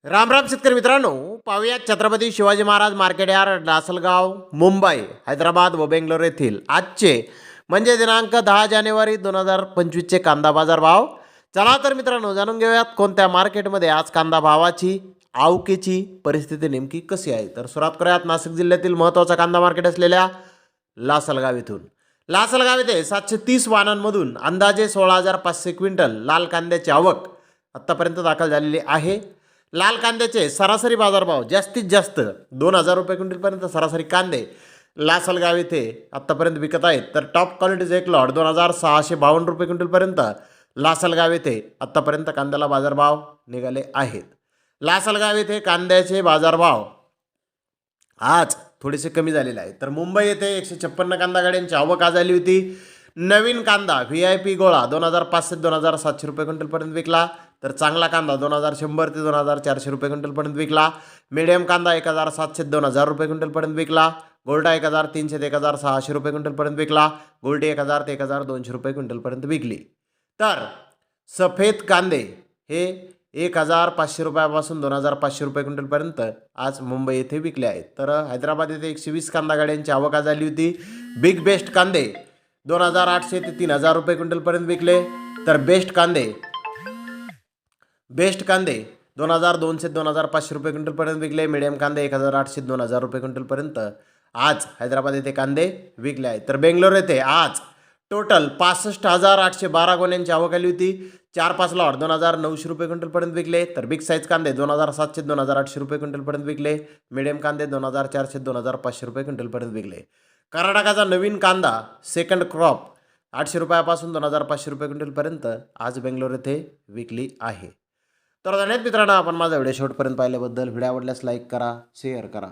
राम राम शेतकरी मित्रांनो, पाहूयात छत्रपती शिवाजी महाराज मार्केट यार्ड लासलगाव मुंबई हैदराबाद व बेंगलोर येथील आजचे म्हणजे दिनांक 10 जानेवारी 2025चे कांदा बाजार भाव. चला तर मित्रांनो, जाणून घेऊयात कोणत्या मार्केटमध्ये आज कांदा भावाची आवकेची परिस्थिती नेमकी कशी आहे. तर सुरुवात करूयात नाशिक जिल्ह्यातील महत्त्वाचा कांदा मार्केट असलेल्या लासलगाव येथून. लासलगाव येथे 730 वाहनांमधून अंदाजे 16,500 क्विंटल लाल कांद्याची आवक आत्तापर्यंत दाखल झालेली आहे. लाल कांद्याचे सरासरी बाजारभाव जास्तीत जास्त 2,000 रुपये क्विंटलपर्यंत सरासरी कांदे लासलगाव येथे आत्तापर्यंत विकत आहेत. तर टॉप क्वालिटीचे एक लॉट 2,652 रुपये क्विंटलपर्यंत लासलगाव येथे आत्तापर्यंत कांद्याला बाजारभाव निघाले आहेत. लासलगाव येथे कांद्याचे बाजारभाव आज थोडेसे कमी झालेले आहे. तर मुंबई येथे 156 कांदा गाड्यांची आवक आज आली होती. नवीन कांदा VIP गोळा 2,500 ते 2,700 रुपये क्विंटलपर्यंत विकला. तर चांगला कांदा 2,100 ते 2,400 रुपये क्विंटलपर्यंत विकला. मीडियम कांदा 1,700 ते 2,000 रुपये क्विंटलपर्यंत विकला. गोल्डा 1,300 ते 1,600 रुपये क्विंटलपर्यंत विकला. गोल्डी 1,000 ते 1,200 रुपये क्विंटलपर्यंत विकली. तर सफेद कांदे हे 1,500 रुपयापासून 2,500 रुपये क्विंटलपर्यंत आज मुंबई येथे विकले आहेत. तर हैदराबाद येथे 120 कांदा गाड्यांची आवक आज आली होती. बिग बेस्ट कांदे 2,800 ते 3,000 रुपये क्विंटलपर्यंत विकले. तर बेस्ट कांदे 2,200 ते 2,500 रुपये क्विंटलपर्यंत विकले. मीडियम कांदे 1,800 ते 2,000 रुपये क्विंटलपर्यंत आज हैदराबाद येथे कांदे विकले आहेत. तर बेंगलोर येथे आज टोटल 65,812 गोण्यांची आवक आली होती. 4-5 लॉट 2,900 रुपये क्विंटलपर्यंत विकले. तर बिग साईज कांदे 2,700 ते 2,800 रुपये क्विंटलपर्यंत विकले. मीडियम कांदे 2,400 ते 2,500 रुपये क्विंटलपर्यंत विकले. कर्नाटकाचा नवीन कांदा सेकंड क्रॉप 800 रुपयापासून 2,500 रुपये क्विंटलपर्यंत आज बेंगलोर येथे विकली आहे. तर धन्यवाद मित्रांनो, आपण माझा व्हिडिओ शेवटपर्यंत पाहिल्याबद्दल. व्हिडिओ आवडल्यास लाईक करा, शेअर करा.